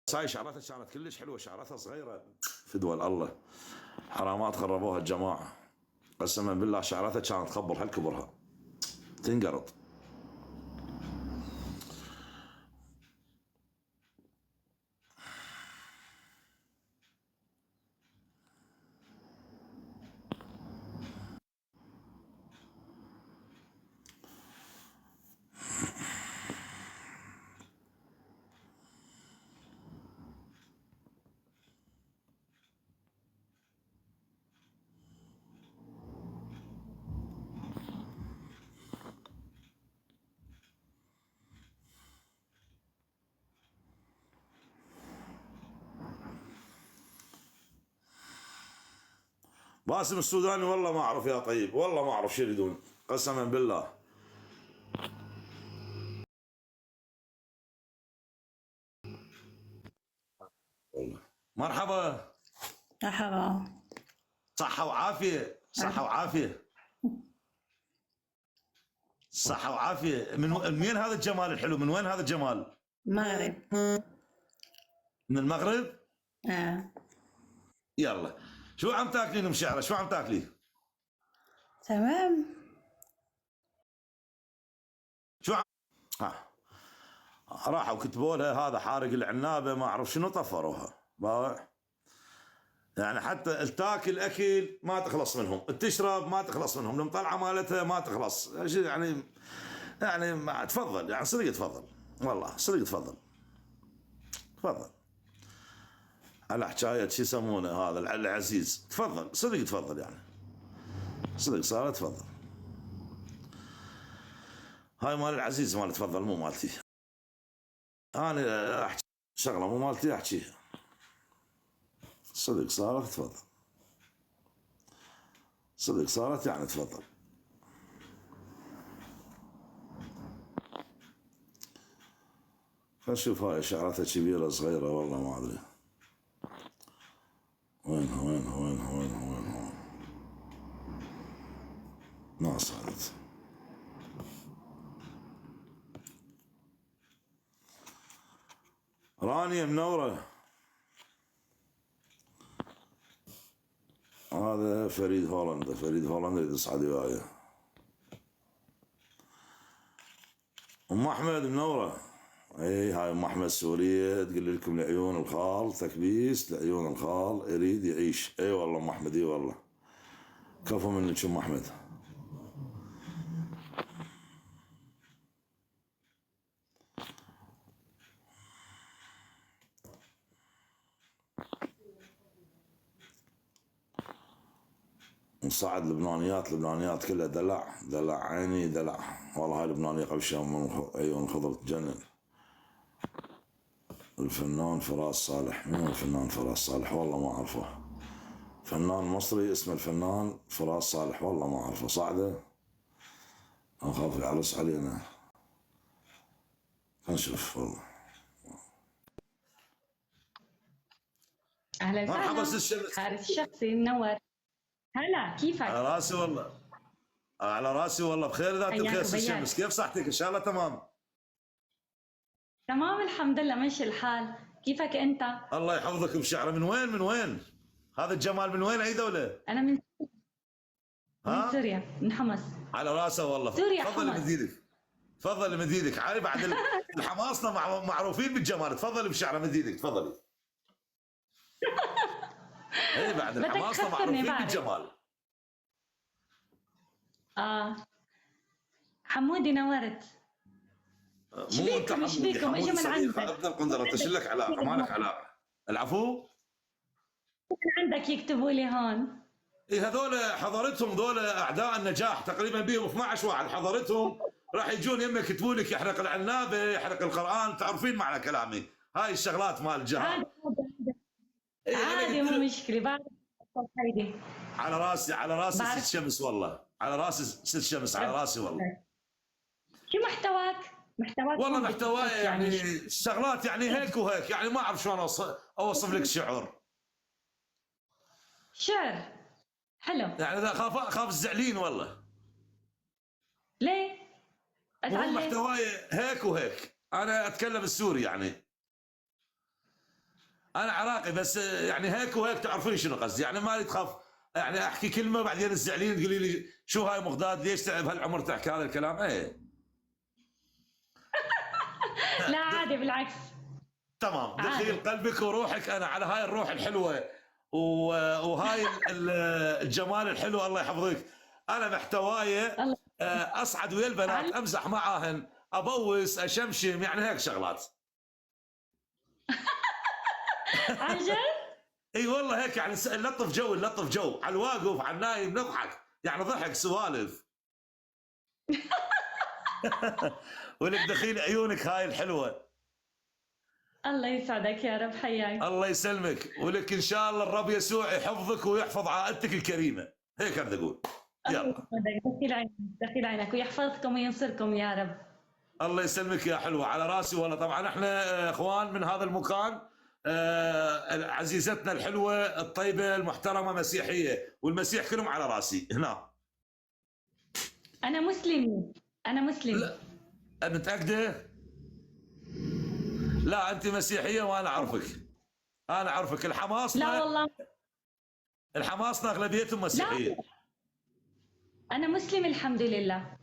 بس هاي شعراتها كانت كلش حلوه، شعراتها صغيره في دول الله. حرامات خربوها الجماعه، قسما بالله شعراتها كانت تخبر هالكبرها تنقرض. باسم السوداني والله ما اعرف يا طيب، والله ما اعرف شو يريدون قسما بالله. والله مرحبا. مرحبا. صحة وعافية، صحة وعافية، صحة وعافية. من وين هذا الجمال الحلو؟ من وين هذا الجمال؟ مغرب. من المغرب؟ آه. يلا، شو عم تاكلين ام شعرة؟ شو عم تاكلي؟ تمام. شو عم ها راحوا كتبوا لها هذا حارق العنابة ما اعرف شنو، طفروها باوع. يعني حتى تاكل اكل ما تخلص منهم، تشرب ما تخلص منهم، المطلعه مالتها ما تخلص يعني. يعني ما تفضل، يعني صدق تفضل، والله صدق تفضل، تفضل. على حكايه شو يسمونه هذا العزيز، تفضل صدق تفضل، يعني صدق صارت تفضل. هاي مال العزيز، مال تفضل مو مالتي. انا احكي شغله مو مالتي احكيها، صدق صارت تفضل، صدق صارت يعني تفضل. خلينا نشوف هاي شعراتها كبيره صغيره والله ما ادري. وينها وينها وينها وينها وينها؟ ما صارت. رانيا منورة. هذا فريد هولندا، فريد هولندا يصعد وياي. ام احمد منورة. اي هاي ام احمد سورية، تقول لكم لعيون الخال تكبيس، لعيون الخال يريد يعيش. اي والله ام احمد، اي والله كفو منك ام احمد. نصعد لبنانيات، لبنانيات كلها دلع دلع عيني دلع. والله هاي لبنانية قبل شوي من عيون الخضر تجنن. الفنان فراس صالح، مين الفنان فراس صالح؟ والله ما اعرفه. فنان مصري اسمه الفنان فراس صالح، والله ما اعرفه. صعده اخاف يعرس علينا. نشوف والله. اهلا مرحبا وسهلا. ست شمس. خالد الشخصي منور. هلا كيفك؟ على راسي والله، على راسي والله بخير ذات حياك الخير ست وبياك. شمس. كيف صحتك؟ ان شاء الله تمام. تمام الحمد لله ماشي الحال. كيفك انت؟ الله يحفظك بشعره. من وين من وين هذا الجمال؟ من وين؟ اي دولة؟ انا من ها سوريا، من حمص. على راسه والله. سوريا تفضل حمص. مد ايدك، تفضل مد ايدك. عارف بعد الحماصنا معروفين بالجمال. تفضلي بشعره مد ايدك، تفضلي. اي بعد بدك الحماصنا تخسرني معروفين بعرف. بالجمال. اه حمودي نورت. مو انت شبيكم حمودي، شبيكم اجوا حمودي من صديق عندك. ابن القندره، تشلك علاقه ما لك علاقه. العفو. من عندك يكتبوا لي هون. اي هذول حضرتهم، ذول اعداء النجاح تقريبا بيهم 12 واحد حضرتهم، راح يجون يمك يكتبوا لك يحرق العنابه يحرق القران. تعرفين معنى كلامي؟ هاي الشغلات مال الجهل. عادي إيه أنا عادي قلت مو له مشكله بعرف. هيدي على راسي، على راسي بعرف. ست شمس والله، على راسي ست شمس، على راسي والله. شو محتواك؟ محتواك والله هون محتواي بتحط يعني شو؟ شغلات يعني هيك وهيك، يعني ما اعرف شلون اوصف لك شعور. شعر حلو. يعني اذا اخاف تزعلين والله. ليه؟ مو ازعل ليه؟ محتواي هيك وهيك، انا اتكلم السوري يعني. انا عراقي بس يعني هيك وهيك تعرفين شنو قصدي، يعني ما لي تخاف يعني احكي كلمه بعدين تزعلين تقولي لي شو هاي مقداد ليش تعب هالعمر تحكي هذا الكلام. ايه لا عادي بالعكس. تمام، عادي. دخيل قلبك وروحك انا على هاي الروح الحلوه وهاي الجمال الحلو الله يحفظك. انا محتواي الله. اصعد ويا البنات امزح معاهن ابوس اشمشم يعني هيك شغلات. عن جد؟ اي والله هيك يعني نلطف جو نلطف جو على الواقف على النايم نضحك يعني ضحك سوالف. ولك دخيل عيونك هاي الحلوه. الله يسعدك يا رب، حياك. الله يسلمك، ولك ان شاء الله الرب يسوع يحفظك ويحفظ عائلتك الكريمه، هيك بدي اقول. الله يلا يسعدك، دخيل عينك دخيل عينك ويحفظكم وينصركم يا رب. الله يسلمك يا حلوه على راسي والله. طبعا احنا اخوان من هذا المكان، عزيزتنا الحلوه الطيبه المحترمه مسيحيه، والمسيح كلهم على راسي هنا. انا مسلمه، انا مسلم. لا متاكده؟ لا انت مسيحيه وانا اعرفك، انا اعرفك. لا والله. الحماصنه اغلبيتهم مسيحيه. انا مسلم الحمد لله.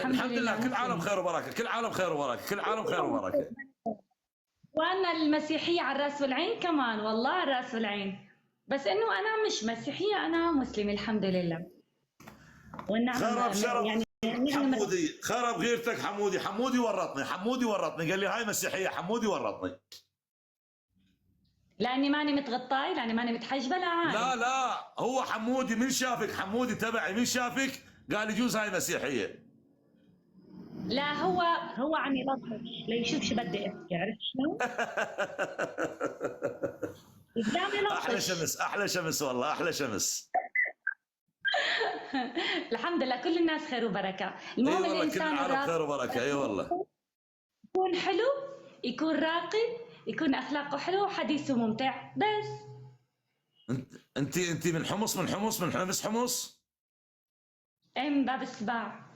الحمد لله، كل عالم خير وبركه، كل عالم خير وبركه، كل عالم خير وبركه. وانا المسيحيه على الراس والعين كمان، والله على الراس والعين، بس انه انا مش مسيحيه، انا مسلمه الحمد لله. والنعم خرب شرف يعني حمودي، خرب غيرتك حمودي. حمودي ورطني، حمودي ورطني، قال لي هاي مسيحيه. حمودي ورطني. لاني ماني متغطاي، لاني ماني متحجبه، لا عادي. لا هو حمودي من شافك، حمودي تبعي من شافك قال يجوز هاي مسيحيه. لا هو عم يلطش ليشوف شو بدي احكي، عرفت شلون؟ قدامي لطش. احلى شمس، احلى شمس والله، احلى شمس. الحمد لله كل الناس خير وبركه، اي المهم والله كل الانسان العالم خير وبركه. اي والله يكون حلو، يكون راقي، يكون اخلاقه حلوه وحديثه ممتع بس. انت من حمص، من حمص. ايه من باب السباع.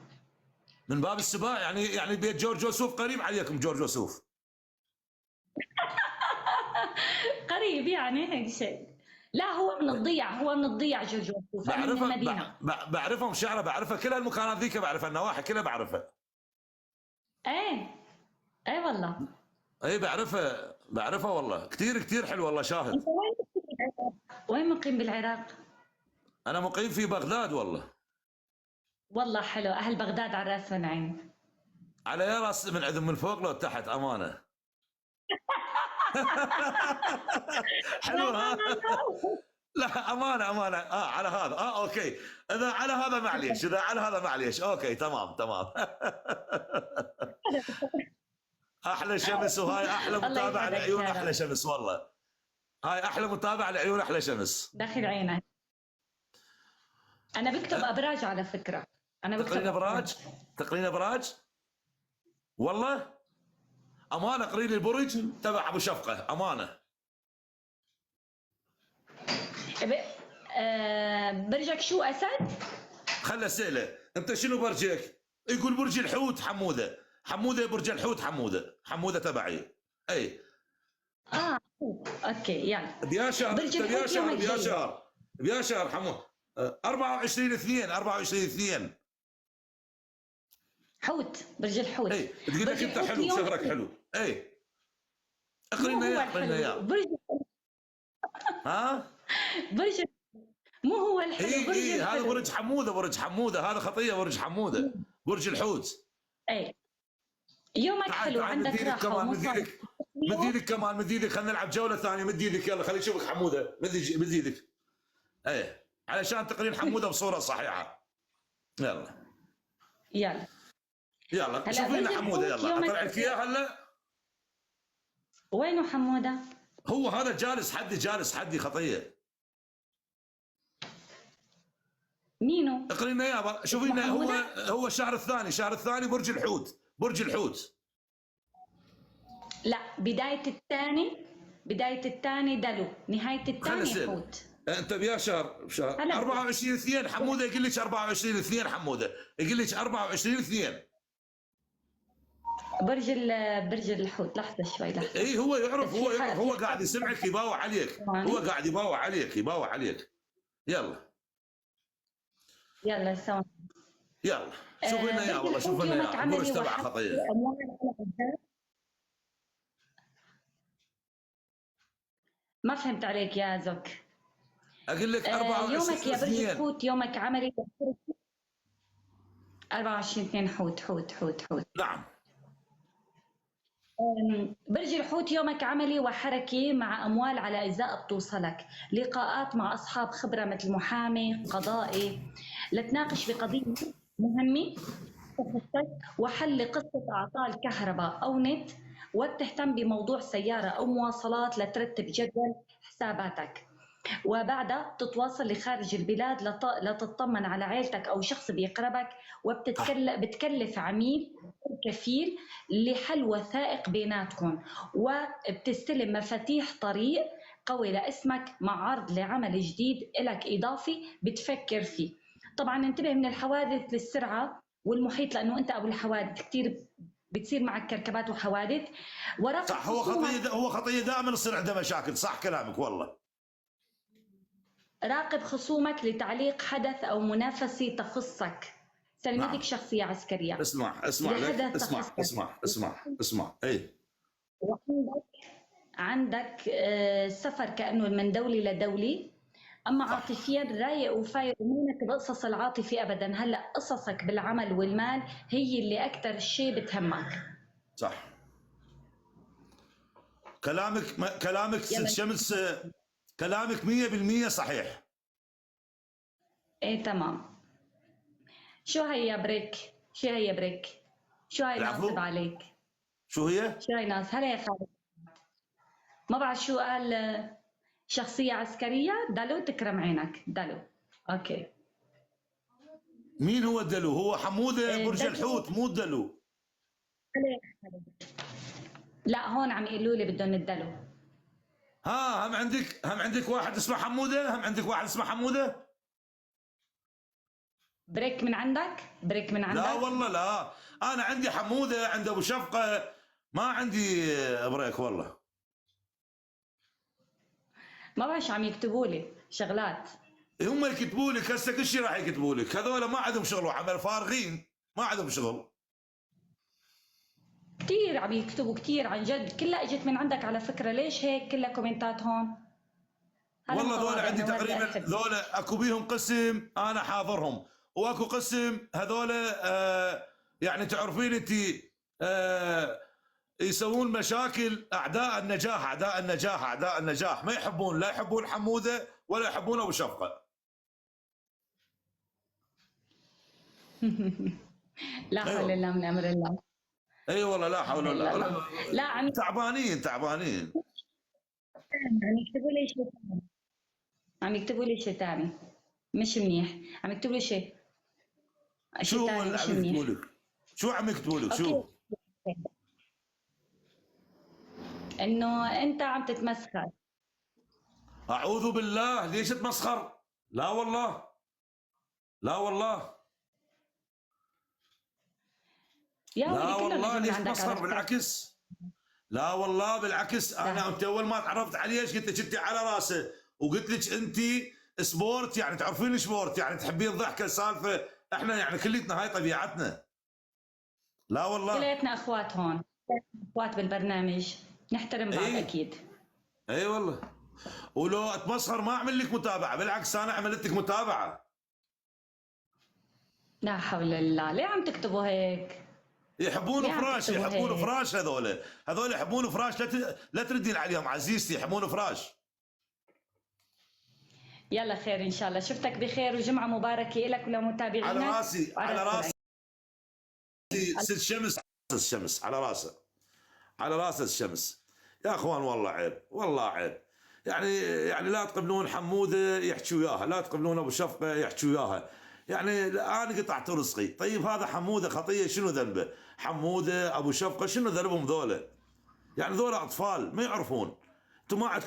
من باب السباع، يعني بيت جورج وسوف قريب عليكم جورج وسوف. قريب يعني هيك شيء. لا هو من الضيع جورج وسوف. أنا من المدينه. بعرفهم شعره، بعرفها كل هالمكانات ذيك، بعرفها النواحي كلها بعرفها. ايه والله. اي بعرفها والله، كثير حلو والله. شاهد. انت وين مقيم بالعراق؟ انا مقيم في بغداد والله. والله حلو، اهل بغداد على راس والعين. على يا راس من عندهم، من فوق لو تحت، امانه. حلو ها. لا امانه على هذا اوكي. اذا على هذا معليش، اوكي تمام. احلى شمس، وهاي احلى متابعه لعيون احلى شمس والله. هاي احلى متابعه لعيون احلى شمس. داخل عينك. انا بكتب ابراج على فكره. انا بكتب تقرين ابراج والله. امانه قري لي البرج تبع ابو شفقه، امانه. برجك شو اسد؟ خله اساله انت شنو برجك؟ يقول برج الحوت حموده. برج الحوت حموده تبعي. اي اوكي يلا. بيا شهر حمود 24/2 حوت، برج الحوت. اي تقول لك انت حلو، شهرك حلو. اي اقرينا اياه. ها برج مو هو الحلو. اي هذا برج حموده، هذا خطيه برج حموده، برج الحوت. اي يومك حلو، عندك راحه مد ايدك خلينا نلعب جوله ثانيه. مد ايدك يلا، خلي يشوفك حموده. مد ايدك ايه علشان تقرين حموده بصوره صحيحه. يلا شوفي لنا حموده. يلا اطلع لك اياه هلا. وينه حموده؟ هو هذا جالس حدي خطيه. مينو؟ اقرينا اياه، شوفي لنا. هو الشهر الثاني برج الحوت. لا بداية الثاني دلو، نهاية الثاني حوت. انت بيا شهر 24/2 حموده. يقول لك 24/2 حموده، يقول لك 24/2. برج الحوت. لحظة شوي، لحظة. اي هو يعرف، بس هو في يعرف، هو قاعد يسمعك يباوع عليك، هو قاعد يباوع عليك، يباوع عليك. يلا يلا سوا. يلا شوف لنا اياه، برج والله شوف الحوت لنا يومك اياه، القرش عملي تبع وحركي خطيه. أموال على الذات. ما فهمت عليك يا زك. اقول لك يومك 24 يا برج 2. الحوت يومك عملي وحركي. 24/2 حوت حوت حوت حوت. نعم. برج الحوت يومك عملي وحركي مع أموال على أجزاء بتوصلك، لقاءات مع أصحاب خبرة مثل محامي قضائي لتناقش بقضية مهمة تخصك، وحل لقصة أعطال كهرباء أو نت، وبتهتم بموضوع سيارة أو مواصلات لترتب جدول حساباتك، وبعدها تتواصل لخارج البلاد لتطمن على عيلتك أو شخص بيقربك، بتكلف عميل أو كفيل لحل وثائق بيناتكم، وبتستلم مفاتيح طريق قوي لاسمك مع عرض لعمل جديد لك إضافي بتفكر فيه. طبعا انتبه من الحوادث للسرعة والمحيط، لأنه أنت أبو الحوادث كثير بتصير معك كركبات وحوادث. وراقب صح، هو خصومك. خطيه، هو خطيه دائما يصير عنده مشاكل، صح كلامك والله. راقب خصومك لتعليق حدث أو منافسة تخصك. نعم. تلميذك شخصية عسكرية اسمع لك، لحدث اسمع تخصك. اسمع اي. وعندك سفر كأنه من دولة لدولة. أما صح. عاطفيا رايق وفايق ومنك بقصص العاطفة أبدا. هلأ قصصك بالعمل والمال هي اللي أكثر شيء بتهمك. صح كلامك ست يلا. شمس، كلامك 100% صحيح. إيه تمام. شو هي يا بريك؟ شو هي يا بريك؟ شو هي العفو. ناصب عليك؟ شو هي؟ شو هي ناصب؟ هلا يا خالد. ما بعرف شو قال. شخصية عسكرية. دلو تكرم عينك دلو. اوكي. مين هو الدلو؟ هو حموده برج دلو. الحوت مو الدلو. هلا يا خالد. لا هون عم يقولوا لي بدهم الدلو. ها هم عندك واحد اسمه حموده، هم عندك واحد اسمه حموده. بريك من عندك؟ بريك من عندك؟ لا والله لا، انا عندي حموده، عند ابو شفقه، ما عندي بريك والله. ما بعرف شو عم يكتبوا لي شغلات. هم يكتبوا لك هسه كل شيء راح يكتبوا لك، هذول ما عندهم شغل وعمل، فارغين ما عندهم شغل. كثير عم يكتبوا كثير عن جد، كلها اجت من عندك على فكرة. ليش هيك كلها كومنتات هون؟ هذا والله ذولا متواضع عندي نوال تقريبا، بأحب. ذولا اكو بيهم قسم انا حاضرهم، واكو قسم هذولا يعني تعرفين انت يسوون مشاكل، اعداء النجاح، اعداء النجاح، اعداء النجاح، ما يحبون، لا يحبون حموده ولا يحبون ابو شفقه. لا حول الله من امر الله. اي والله لا حول ولا قوه. لا عم تعبانين. يكتبوا لي شيء ثاني. عم يكتبوا لي شيء ثاني مش منيح. عم يكتبوا لي شيء شو ثاني مش عم منيح. يكتبوا لك؟ شو عم يكتبوا لك؟ شو؟ أوكي. انه انت عم تتمسخر. اعوذ بالله، ليش تمسخر؟ لا والله، لا والله، يا لا ولي كلهم والله اجوا من ليش عندك على تمسخر؟ فكرة. بالعكس، لا والله بالعكس. انا انت اول ما تعرفت عليه ايش قلت لك؟ انت على راسه، وقلت لك انت سبورت، يعني تعرفين سبورت، يعني تحبين الضحكه السالفه، احنا يعني كليتنا هاي طبيعتنا. لا والله. كلياتنا اخوات هون، اخوات بالبرنامج، نحترم بعض اي اكيد. اي والله. ولو اتمسخر ما اعمل لك متابعه، بالعكس انا عملت لك متابعه. لا حول الله، ليه عم تكتبوا هيك؟ يحبون ليه عم فراش، تكتبوا يحبون هيك؟ فراش، هذول يحبون فراش، لا تردين عليهم عزيزتي، يحبون فراش. يلا خير ان شاء الله. شفتك بخير وجمعه مباركه لك ولمتابعينك. على راسي، على راسي العين. ست شمس، الشمس على راسه، على راس الشمس. يا اخوان والله عيب، والله عيب. يعني لا تقبلون حموده يحكي وياها، لا تقبلون ابو شفقه يحكي وياها. يعني انا قطعت رزقي. طيب هذا حموده خطيه، شنو ذنبه؟ حموده ابو شفقه شنو ذنبهم ذولا؟ يعني ذولا اطفال ما يعرفون. انتم ما عندكم